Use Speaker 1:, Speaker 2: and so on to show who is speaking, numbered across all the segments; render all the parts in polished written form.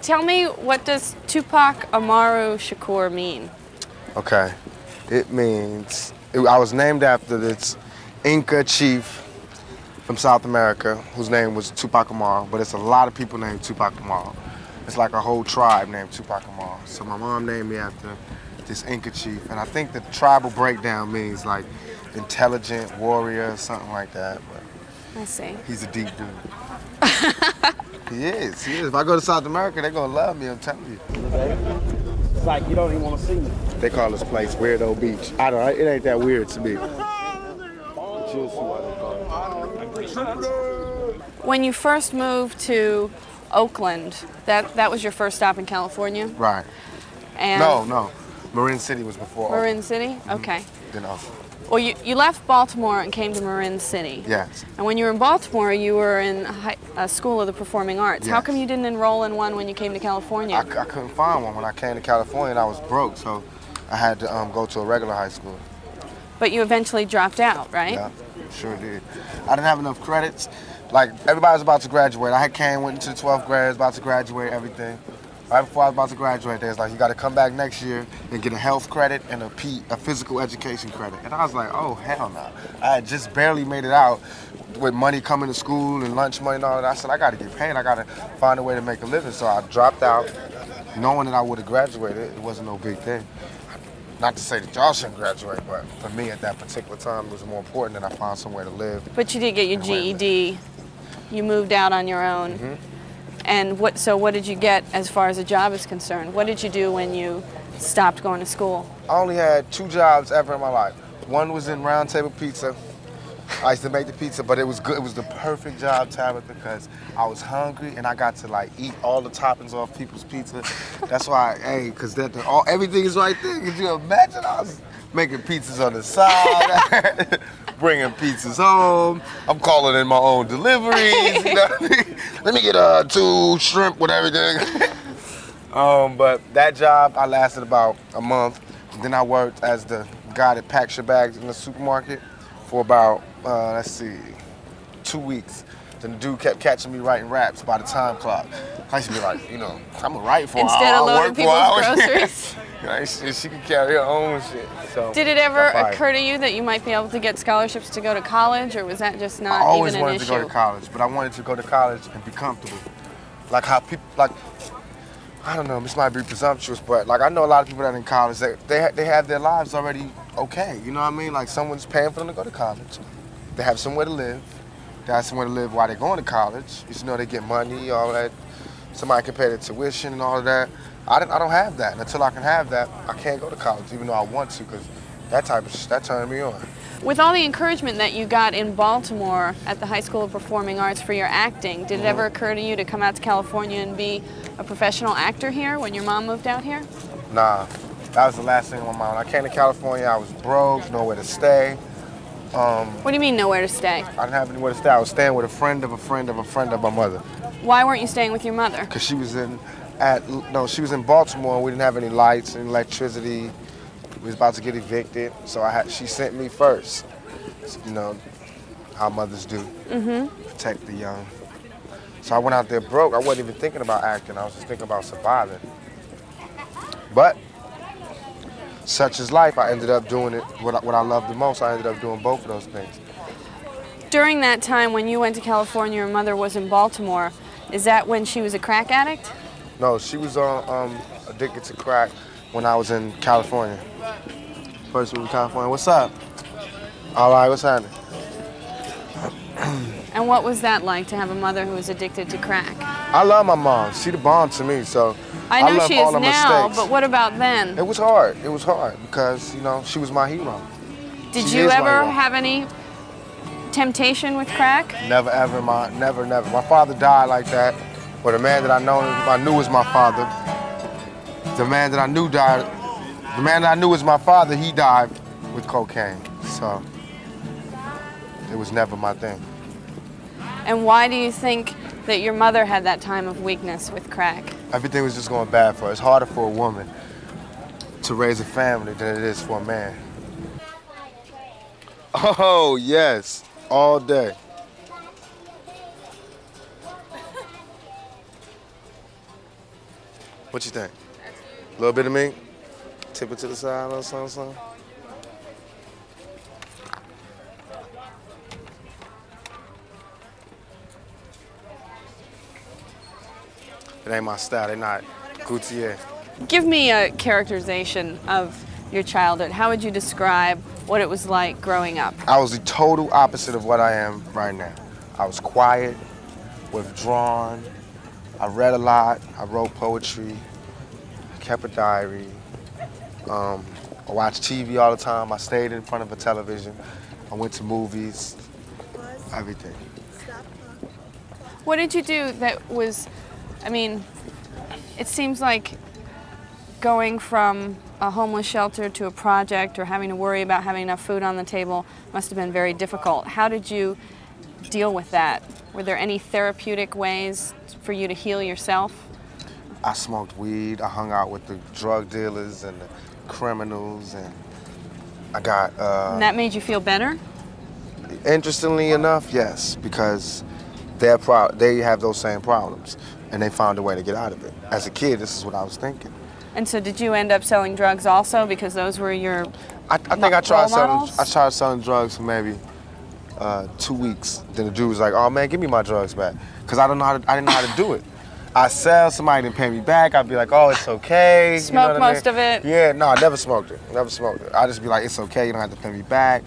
Speaker 1: Tell me, what does Tupac Amaru Shakur mean?
Speaker 2: Okay, it means, I was named after this Inca chief from South America whose name was Tupac Amaru, but it's a lot of people named Tupac Amaru. It's like a whole tribe named Tupac Amaru. So my mom named me after this Inca chief, and I think the tribal breakdown means like intelligent warrior, something like that. But
Speaker 1: I see.
Speaker 2: he's a deep dude. He is. If I go to South America, they're gonna love me, I'm telling you.
Speaker 3: It's like you don't even want to see me.
Speaker 2: They call this place Weirdo Beach. I don't know, it ain't that weird to me. But you'll see why they call it.
Speaker 1: When you first moved to Oakland, that was your first stop in California?
Speaker 2: Right.
Speaker 1: And
Speaker 2: No. Marin City was before.
Speaker 1: Marin City? Okay.
Speaker 2: You know.
Speaker 1: Well, you left Baltimore and came to Marin City.
Speaker 2: Yes.
Speaker 1: And when you were in Baltimore, you were in a school of the performing arts.
Speaker 2: Yes.
Speaker 1: How come you didn't enroll in one when you came to California?
Speaker 2: I couldn't find one when I came to California, and I was broke, so I had to go to a regular high school.
Speaker 1: But you eventually dropped out, right?
Speaker 2: Yeah, sure did. I didn't have enough credits. Like, everybody was about to graduate. I went into the 12th grade, was about to graduate, everything. Right before I was about to graduate, they was like, you gotta come back next year and get a health credit and a physical education credit. And I was like, oh, hell no. I had just barely made it out with money coming to school and lunch money and all that. I said, I gotta get paid. I gotta find a way to make a living. So I dropped out, knowing that I would have graduated. It wasn't no big thing. Not to say that y'all shouldn't graduate, but for me at that particular time, it was more important that I found somewhere to live.
Speaker 1: But you did get your GED. You moved out on your own.
Speaker 2: Mm-hmm.
Speaker 1: And what did you get as far as a job is concerned? What did you do when you stopped going to school?
Speaker 2: I only had 2 jobs ever in my life. One was in Round Table Pizza. I used to make the pizza, but it was good. It was the perfect job, Tabitha, because I was hungry and I got to like eat all the toppings off people's pizza. That's why, because everything is right there. Could you imagine? I was making pizzas on the side, bringing pizzas home. I'm calling in my own deliveries. You know what I mean? Let me get 2 shrimp with everything. But that job, I lasted about a month. Then I worked as the guy that packs your bags in the supermarket for about, 2 weeks. Then the dude kept catching me writing raps by the time clock. I used to be like, I'm gonna write for
Speaker 1: Instead
Speaker 2: hour,
Speaker 1: of loading
Speaker 2: people's
Speaker 1: groceries?
Speaker 2: She could carry her own shit. So
Speaker 1: Did it ever occur to you that you might be able to get scholarships to go to college, or was that just not even an issue?
Speaker 2: I always wanted to go to college, but I wanted to go to college and be comfortable. Like how people, I don't know, this might be presumptuous, but like I know a lot of people that are in college, they have their lives already okay, you know what I mean? Like someone's paying for them to go to college. They have somewhere to live. They have somewhere to live while they're going to college. You know, they get money, all that. Somebody can pay their tuition and all of that. I don't have that. And until I can have that, I can't go to college, even though I want to, because that turned me on.
Speaker 1: With all the encouragement that you got in Baltimore at the High School of Performing Arts for your acting, did it ever occur to you to come out to California and be a professional actor here when your mom moved out here?
Speaker 2: Nah, that was the last thing on my mind. When I came to California, I was broke, nowhere to stay.
Speaker 1: What do you mean nowhere to stay?
Speaker 2: I didn't have anywhere to stay. I was staying with a friend of a friend of a friend of my mother.
Speaker 1: Why weren't you staying with your mother?
Speaker 2: Because she was in Baltimore, and we didn't have any lights and electricity. We was about to get evicted, so she sent me first. You know, how mothers do, protect the young. So I went out there broke. I wasn't even thinking about acting. I was just thinking about surviving. But such is life. I ended up doing it, what I love the most. I ended up doing both of those things.
Speaker 1: During that time when you went to California, your mother was in Baltimore. Is that when she was a crack addict?
Speaker 2: No, she was addicted to crack when I was in California. First moved to California. What's up? All right, what's happening?
Speaker 1: And what was that like to have a mother who was addicted to crack?
Speaker 2: I love my mom. She the bomb to me, so
Speaker 1: I know
Speaker 2: love
Speaker 1: she
Speaker 2: all
Speaker 1: is
Speaker 2: her
Speaker 1: now,
Speaker 2: mistakes.
Speaker 1: but what about then?
Speaker 2: It was hard. It was hard because, she was my hero.
Speaker 1: Did
Speaker 2: She
Speaker 1: you
Speaker 2: is my
Speaker 1: ever
Speaker 2: hero.
Speaker 1: have any temptation with crack?
Speaker 2: Never, ever, never. My father died like that, but the man that I knew was my father. The man that I knew was my father, he died with cocaine. So it was never my thing.
Speaker 1: And why do you think that your mother had that time of weakness with crack?
Speaker 2: Everything was just going bad for her. It's harder for a woman to raise a family than it is for a man. Oh, yes, all day. What you think? A little bit of meat? Tip it to the side or something? It ain't my style. They not Gutierrez.
Speaker 1: Give me a characterization of your childhood. How would you describe what it was like growing up?
Speaker 2: I was the total opposite of what I am right now. I was quiet, withdrawn. I read a lot. I wrote poetry. Kept a diary. I watched TV all the time. I stayed in front of a television. I went to movies. Everything.
Speaker 1: What did you do that was, I mean, it seems like going from a homeless shelter to a project or having to worry about having enough food on the table must have been very difficult. How did you deal with that? Were there any therapeutic ways for you to heal yourself?
Speaker 2: I smoked weed. I hung out with the drug dealers and the criminals, and I got...
Speaker 1: And that made you feel better?
Speaker 2: Interestingly enough, yes, because they have those same problems, and they found a way to get out of it. As a kid, this is what I was thinking.
Speaker 1: And so did you end up selling drugs also because those were your
Speaker 2: I think I tried
Speaker 1: models?
Speaker 2: selling drugs for maybe 2 weeks. Then the dude was like, "Oh man, give me my drugs back," because I didn't know how to do it. I sell, somebody didn't pay me back. I'd be like, "Oh, it's okay."
Speaker 1: Smoke most of it?
Speaker 2: Yeah, no, I never smoked it. Never smoked it. I just be like, "It's okay. You don't have to pay me back."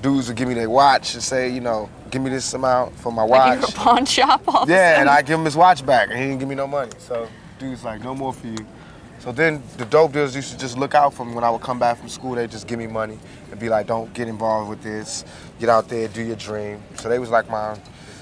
Speaker 2: Dudes would give me their watch and say, you know, "Give me this amount for my watch."
Speaker 1: Like in a pawn shop all of a
Speaker 2: Yeah,
Speaker 1: sudden?
Speaker 2: and I give him his watch back, and he didn't give me no money. So dude's like, "No more for you." So then the dope dealers used to just look out for me when I would come back from school. They'd just give me money and be like, "Don't get involved with this. Get out there, do your dream." So they was like my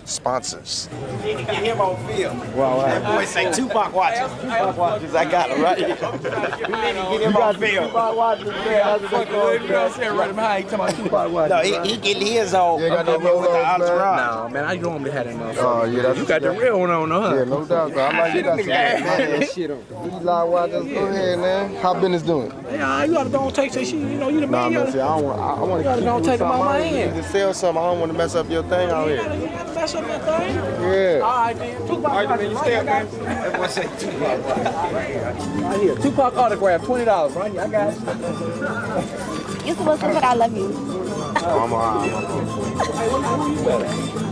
Speaker 2: sponsors.
Speaker 3: You can get him on film. Wow, that boy say Tupac watches. Tupac watches, I got it right. You need to get him on film.
Speaker 4: Tupac watches, man. That's what they call it.
Speaker 3: You know what I'm saying? Right behind, he talking about
Speaker 4: Tupac watches.
Speaker 3: No, he getting his on.
Speaker 2: You got no
Speaker 3: with the
Speaker 2: Rolos, man?
Speaker 3: entourage.
Speaker 4: No, man, I normally had that motherfucker.
Speaker 2: Oh, yeah, that's
Speaker 4: You got the real one on, huh?
Speaker 2: Yeah, no doubt, bro. I like you got some
Speaker 4: that shit on.
Speaker 2: Eli watches. Go ahead, man. How business doing?
Speaker 4: Yeah, you gotta don't take that shit. You know, you the
Speaker 2: Nah,
Speaker 4: man.
Speaker 2: man, see, I want to
Speaker 4: gotta
Speaker 2: keep
Speaker 4: don't
Speaker 2: you
Speaker 4: take them out
Speaker 2: something.
Speaker 4: my
Speaker 2: You
Speaker 4: hand.
Speaker 2: just sell something. I don't want to mess up your thing out
Speaker 4: You
Speaker 2: here.
Speaker 4: gotta mess up that thing.
Speaker 2: Yeah.
Speaker 4: All right, then. Tupac watches, right? I got you.
Speaker 3: That boy say Tupac watches.
Speaker 4: Right here. Tupac autograph, $20, right? I got it.
Speaker 5: You're supposed to put I love you.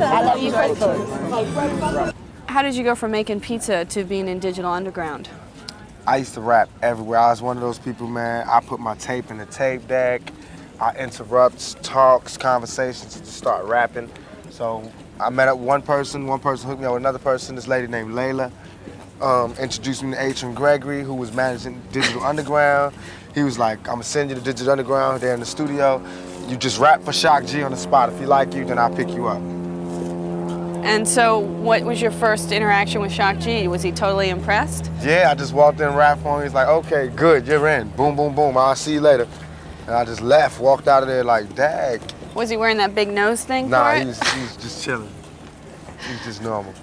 Speaker 5: I love you first.
Speaker 1: How did you go from making pizza to being in Digital Underground?
Speaker 2: I used to rap everywhere. I was one of those people, man. I put my tape in the tape deck. I interrupt talks, conversations to start rapping. So I met up one person hooked me up with another person, this lady named Layla. Introduced me to Adrian Gregory, who was managing Digital Underground. He was like, "I'm gonna send you to Digital Underground. They're in the studio. You just rap for Shock G on the spot. If he like you, then I'll pick you up."
Speaker 1: And so what was your first interaction with Shock G? Was he totally impressed?
Speaker 2: Yeah, I just walked in and rapped for him. He's like, "Okay, good, you're in. Boom, boom, boom. I'll see you later." And I just left, walked out of there like, "Dag."
Speaker 1: Was he wearing that big nose thing
Speaker 2: Nah,
Speaker 1: for
Speaker 2: he
Speaker 1: it?
Speaker 2: was just chilling. He was just normal.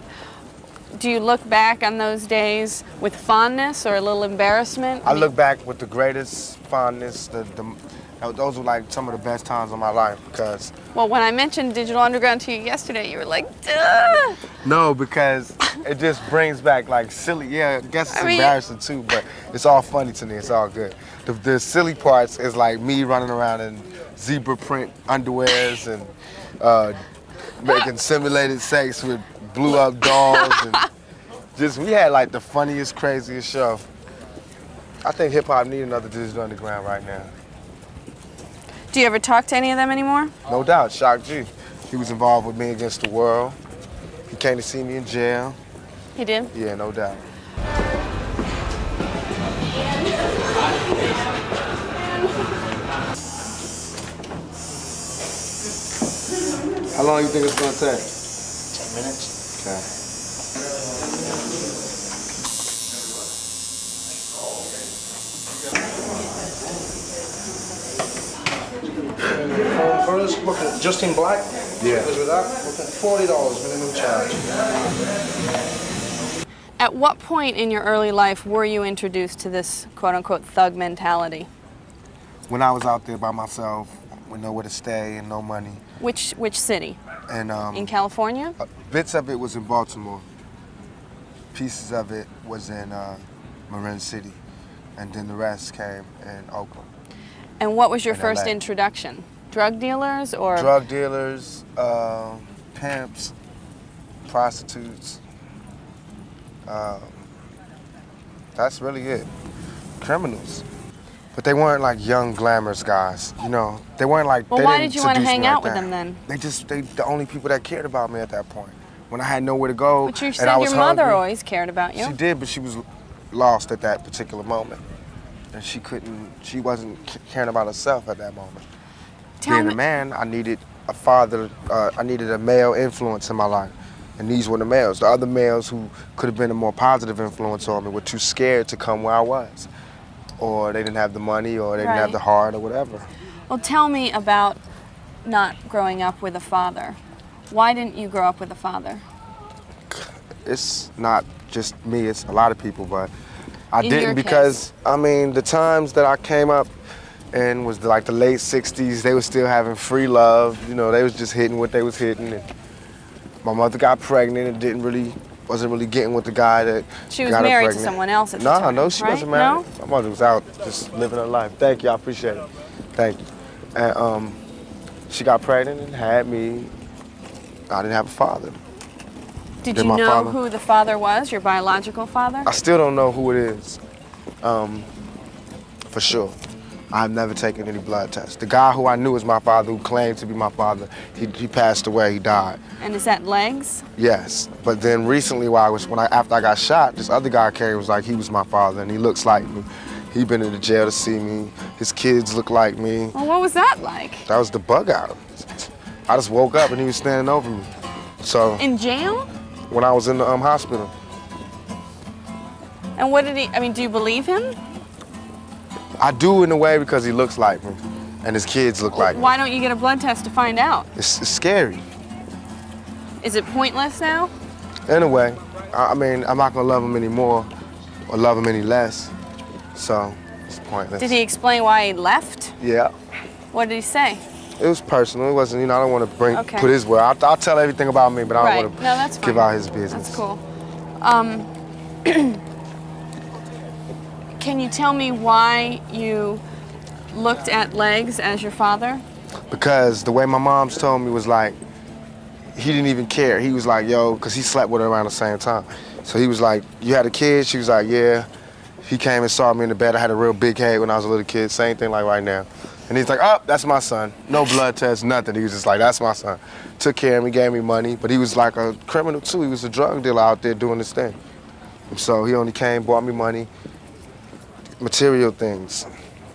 Speaker 1: Do you look back on those days with fondness or a little embarrassment?
Speaker 2: I look back with the greatest fondness. Those were like some of the best times of my life because...
Speaker 1: Well, when I mentioned Digital Underground to you yesterday, you were like, duh!
Speaker 2: No, because it just brings back like silly, yeah, I guess it's
Speaker 1: I mean-
Speaker 2: embarrassing too, but it's all funny to me, it's all good. The silly parts is like me running around in zebra print underwears and making simulated sex with blew up dolls and just, we had like the funniest, craziest show. I think hip hop need another Digital Underground right now.
Speaker 1: Do you ever talk to any of them anymore?
Speaker 2: No doubt, Shock G. He was involved with Me Against the World. He came to see me in jail.
Speaker 1: He did?
Speaker 2: Yeah, no doubt. How long do you think it's gonna take?
Speaker 3: 10 minutes.
Speaker 2: Okay.
Speaker 6: First, look at just in black.
Speaker 2: Yeah.
Speaker 6: With that, look at $40 minimum charge.
Speaker 1: At what point in your early life were you introduced to this quote-unquote thug mentality?
Speaker 2: When I was out there by myself, with nowhere to stay and no money,
Speaker 1: Which city?
Speaker 2: and
Speaker 1: In California?
Speaker 2: bits of it was in Baltimore. Pieces of it was in Marin City, and then the rest came in Oakland.
Speaker 1: And what was your
Speaker 2: In
Speaker 1: first
Speaker 2: LA.
Speaker 1: introduction? Drug dealers or?
Speaker 2: Drug dealers, pimps, prostitutes. That's really it. Criminals. But they weren't like young, glamorous guys, you know. They weren't like.
Speaker 1: Well,
Speaker 2: they
Speaker 1: why
Speaker 2: didn't
Speaker 1: did you want to
Speaker 2: seduce
Speaker 1: hang
Speaker 2: me
Speaker 1: out
Speaker 2: like
Speaker 1: with
Speaker 2: that.
Speaker 1: them then?
Speaker 2: They the only people that cared about me at that point. When I had nowhere to go,
Speaker 1: But you
Speaker 2: and
Speaker 1: said
Speaker 2: I was
Speaker 1: your mother
Speaker 2: hungry.
Speaker 1: always cared about you.
Speaker 2: She did, but she was lost at that particular moment, and she wasn't caring about herself at that moment. Being a man, I needed a father. I needed a male influence in my life, and these were the males. The other males who could have been a more positive influence on me were too scared to come where I was, or they didn't have the money, or they didn't have
Speaker 1: Right.
Speaker 2: the heart, or whatever.
Speaker 1: Well, tell me about not growing up with a father. Why didn't you grow up with a father?
Speaker 2: It's not just me, it's a lot of people, but I
Speaker 1: In your
Speaker 2: didn't because, I mean, the times that I came up and was like the late 60s, they were still having free love. You know, they was just hitting what they was hitting. And my mother got pregnant and wasn't really getting with the guy that
Speaker 1: She was
Speaker 2: got her
Speaker 1: married to
Speaker 2: pregnant.
Speaker 1: someone else at the time,
Speaker 2: No, she
Speaker 1: right?
Speaker 2: wasn't married.
Speaker 1: No?
Speaker 2: My mother was out just living her life. Thank you, I appreciate it. Thank you. And she got pregnant and had me. I didn't have a father.
Speaker 1: Did
Speaker 2: Did
Speaker 1: you
Speaker 2: my
Speaker 1: know
Speaker 2: father-
Speaker 1: who the father was, your biological father?
Speaker 2: I still don't know who it is, for sure. I've never taken any blood tests. The guy who I knew was my father, who claimed to be my father, he passed away, he died.
Speaker 1: And is that legs?
Speaker 2: Yes, but then recently after I got shot, this other guy came and was like, he was my father and he looks like me. He been in the jail to see me. His kids look like me.
Speaker 1: Well, what was that like?
Speaker 2: That was the bug out. I just woke up and he was standing over me. So
Speaker 1: In jail?
Speaker 2: when I was in the hospital,
Speaker 1: And what did do you believe him?
Speaker 2: I do in a way because he looks like me and his kids look like me.
Speaker 1: Why don't you get a blood test to find out?
Speaker 2: It's scary.
Speaker 1: Is it pointless now?
Speaker 2: In a way, I mean, I'm not gonna love him anymore or love him any less, so it's pointless.
Speaker 1: Did he explain why he left?
Speaker 2: Yeah,
Speaker 1: What did he say?
Speaker 2: it was personal. It wasn't, you know, I don't want to
Speaker 1: Okay.
Speaker 2: put his word. I'll tell everything about me, but I
Speaker 1: Right.
Speaker 2: don't want to
Speaker 1: No, that's
Speaker 2: give
Speaker 1: fine.
Speaker 2: out his business.
Speaker 1: That's cool. Can you tell me why you looked at legs as your father?
Speaker 2: Because the way my mom's told me was like, he didn't even care. He was like, yo, because he slept with her around the same time. So he was like, you had a kid? She was like, yeah. He came and saw me in the bed. I had a real big head when I was a little kid, same thing like right now. And he's like, oh, that's my son. No blood test, nothing. He was just like, that's my son. Took care of me, gave me money, but he was like a criminal too. He was a drug dealer out there doing his thing. So he only came, bought me money, material things.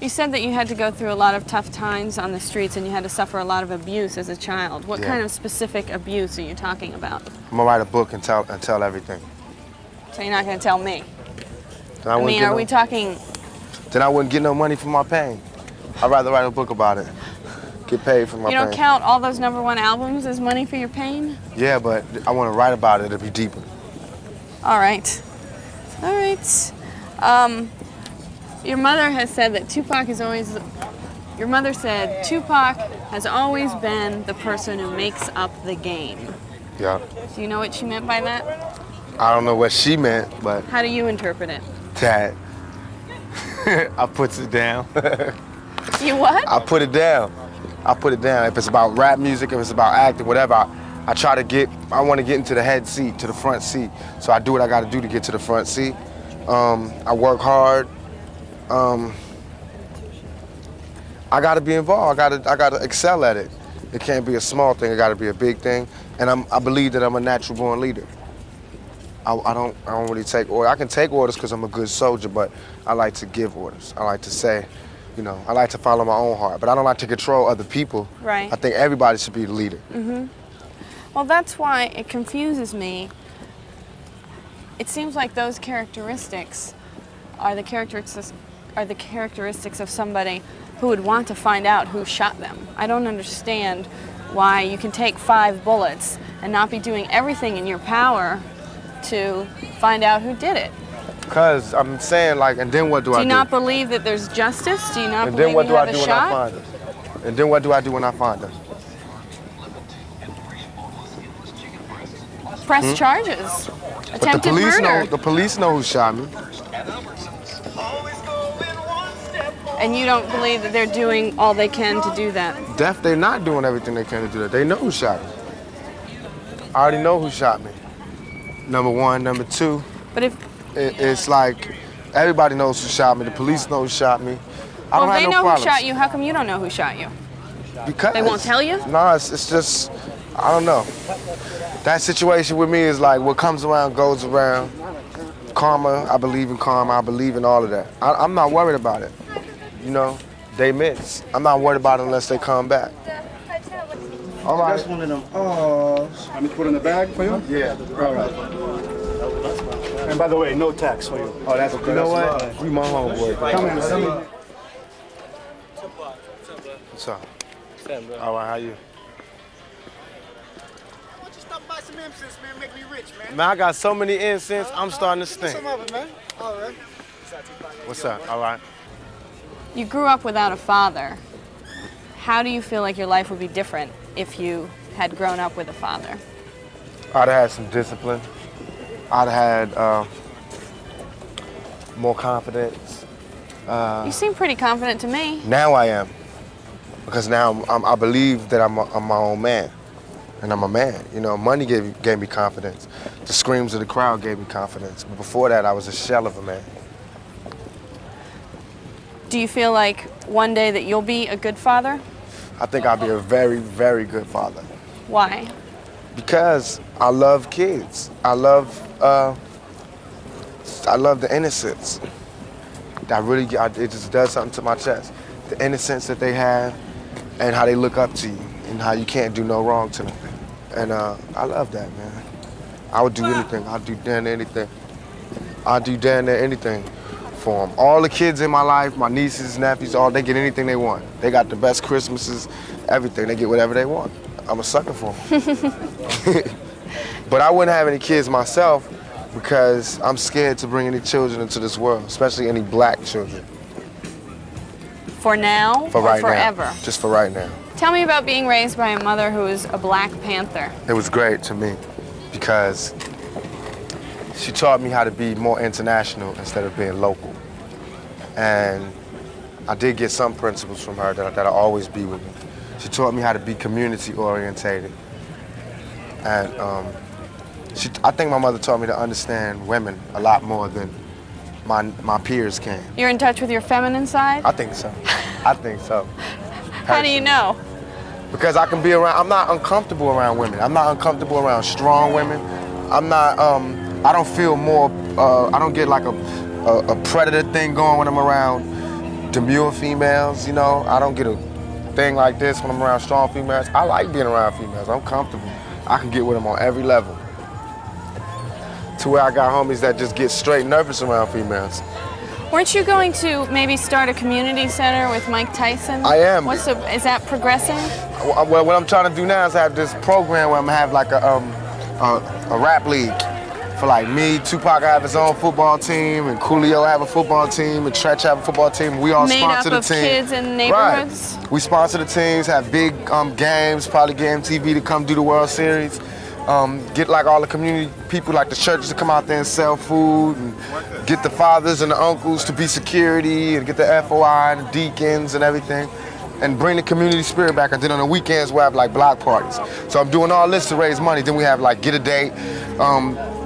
Speaker 1: You said that you had to go through a lot of tough times on the streets and you had to suffer a lot of abuse as a child. What
Speaker 2: Yeah.
Speaker 1: kind of specific abuse are you talking about?
Speaker 2: I'm gonna write a book and tell everything.
Speaker 1: So you're not going to tell me?
Speaker 2: Then
Speaker 1: I
Speaker 2: wouldn't
Speaker 1: mean,
Speaker 2: get
Speaker 1: are
Speaker 2: no-
Speaker 1: we talking?
Speaker 2: Then I wouldn't get no money for my pain. I'd rather write a book about it. Get paid for my
Speaker 1: You don't
Speaker 2: pain.
Speaker 1: count all those #1 albums as money for your pain?
Speaker 2: Yeah, but I want to write about it. It'll be deeper.
Speaker 1: All right. All right. Your mother has said that Tupac is always. Your mother said Tupac has always been the person who makes up the game.
Speaker 2: Yeah.
Speaker 1: Do you know what she meant by that?
Speaker 2: I don't know what she meant, but
Speaker 1: How do you interpret it?
Speaker 2: that I puts it down.
Speaker 1: You what?
Speaker 2: I put it down. I put it down. If it's about rap music, if it's about acting, whatever, I want to get into the head seat, to the front seat. So I do what I got to do to get to the front seat. I work hard. I got to be involved. I got to excel at it. It can't be a small thing. It got to be a big thing. And I believe that I'm a natural born leader. I don't really take orders. I can take orders because I'm a good soldier, but I like to give orders. I like to say, you know, I like to follow my own heart, but I don't like to control other people.
Speaker 1: Right.
Speaker 2: I think everybody should be the leader.
Speaker 1: Well, that's why it confuses me. It seems like those characteristics are the characteristics of somebody who would want to find out who shot them. I don't understand why you can take 5 bullets and not be doing everything in your power to find out who did it.
Speaker 2: Because I'm saying, like, and then what do I do?
Speaker 1: Do you not believe that there's justice? Do you not
Speaker 2: And
Speaker 1: believe
Speaker 2: then what
Speaker 1: you
Speaker 2: do I
Speaker 1: have
Speaker 2: do
Speaker 1: a
Speaker 2: when I
Speaker 1: shot?
Speaker 2: find them? And then what do I do when I find them?
Speaker 1: Press charges.
Speaker 2: But
Speaker 1: Attempted murder.
Speaker 2: the police know who shot me.
Speaker 1: And you don't believe that they're doing all they can to do that?
Speaker 2: They're not doing everything they can to do that. They know who shot me. I already know who shot me. Number one. Number two,
Speaker 1: But if
Speaker 2: it's like everybody knows who shot me. The police know who shot me. I don't
Speaker 1: they
Speaker 2: have no
Speaker 1: know
Speaker 2: problems.
Speaker 1: who shot you, how come you don't know who shot you?
Speaker 2: Because
Speaker 1: They won't tell you?
Speaker 2: No, it's just, I don't know. That situation with me is like what comes around goes around. Karma, I believe in karma. I believe in all of that. I'm not worried about it. You know, they miss. I'm not worried about it unless they come back. All right.
Speaker 6: That's one of them. Oh.
Speaker 7: Want me to put in the bag for you?
Speaker 2: Yeah.
Speaker 7: All right. And by the way, no tax for you.
Speaker 2: Oh, that's okay. You know what? You my homeboy.
Speaker 7: Come in, come in.
Speaker 2: What's up? All right, how you?
Speaker 3: Just stop by some incense, man. Make me rich, man.
Speaker 2: Man, I got so many incense, I'm starting to stink.
Speaker 3: Some of it, man. All right.
Speaker 2: What's up? All right.
Speaker 1: You grew up without a father. How do you feel like your life would be different if you had grown up with a father?
Speaker 2: I'd have had some discipline. I'd have had more confidence.
Speaker 1: You seem pretty confident to me.
Speaker 2: Now I am, because now I believe that I'm my own man, and I'm a man. You know, money gave me confidence. The screams of the crowd gave me confidence. But before that, I was a shell of a man.
Speaker 1: Do you feel like one day that you'll be a good father?
Speaker 2: I think I'll be a very, very good father.
Speaker 1: Why?
Speaker 2: Because I love kids. I love the innocence. It just does something to my chest. The innocence that they have, and how they look up to you, and how you can't do no wrong to them. And I love that, man. I would do anything. I'd do damn near anything. I'd do damn near anything for them. All the kids in my life, my nieces, nephews, they get anything they want. They got the best Christmases, everything. They get whatever they want. I'm a sucker for them. But I wouldn't have any kids myself because I'm scared to bring any children into this world, especially any black children.
Speaker 1: For now
Speaker 2: For
Speaker 1: or
Speaker 2: right
Speaker 1: forever?
Speaker 2: now. Just for right now.
Speaker 1: Tell me about being raised by a mother who is a Black Panther.
Speaker 2: It was great to me because she taught me how to be more international instead of being local. And I did get some principles from her that'll always be with me. She taught me how to be community orientated. And I think my mother taught me to understand women a lot more than my peers can.
Speaker 1: You're in touch with your feminine side?
Speaker 2: I think so. I think so.
Speaker 1: How do you know?
Speaker 2: Because I can be around, I'm not uncomfortable around women. I'm not uncomfortable around strong women. I'm not, I don't feel more, I don't get like a predator thing going when I'm around demure females, you know? I don't get a thing like this when I'm around strong females. I like being around females, I'm comfortable. I can get with them on every level. To where I got homies that just get straight nervous around females.
Speaker 1: Weren't you going to maybe start a community center with Mike Tyson?
Speaker 2: I am.
Speaker 1: Is that progressing?
Speaker 2: Well, what I'm trying to do now is have this program where I'm gonna have like a rap league for like me, Tupac have his own football team, and Coolio have a football team, and Tretch have a football team. We all sponsor the team.
Speaker 1: Made up of kids in neighborhoods?
Speaker 2: Right. We sponsor the teams, have big games, probably get MTV to come do the World Series. Get like all the community people, like the churches to come out there and sell food, and get the fathers and the uncles to be security, and get the FOI and the deacons and everything, and bring the community spirit back. And then on the weekends we'll have like block parties. So I'm doing all this to raise money. Then we have like get a date,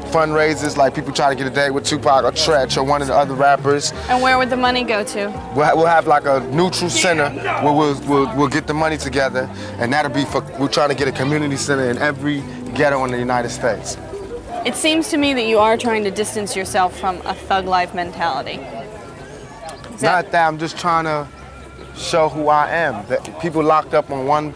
Speaker 2: fundraisers, like people try to get a date with Tupac or Tretch or one of the other rappers.
Speaker 1: And where would the money go to?
Speaker 2: We'll have like a neutral center where we'll get the money together, and that'll be for, we're trying to get a community center in every ghetto in the United States.
Speaker 1: It seems to me that you are trying to distance yourself from a thug life mentality.
Speaker 2: Not that, I'm just trying to show who I am. That people locked up on one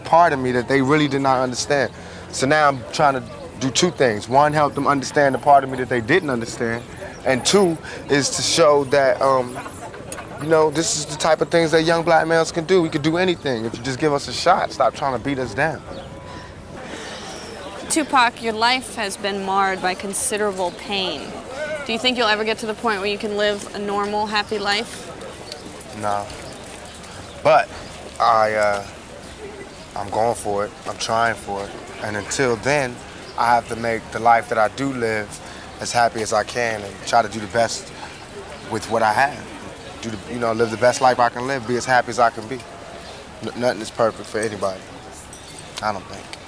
Speaker 2: part of me that they really did not understand. So now I'm trying to do two things. One, help them understand the part of me that they didn't understand. And two, is to show that, you know, this is the type of things that young black males can do. We could do anything if you just give us a shot. Stop trying to beat us down.
Speaker 1: Tupac, your life has been marred by considerable pain. Do you think you'll ever get to the point where you can live a normal, happy life?
Speaker 2: No. But I'm going for it. I'm trying for it. And until then, I have to make the life that I do live as happy as I can and try to do the best with what I have. live the best life I can live, be as happy as I can be. Nothing is perfect for anybody, I don't think.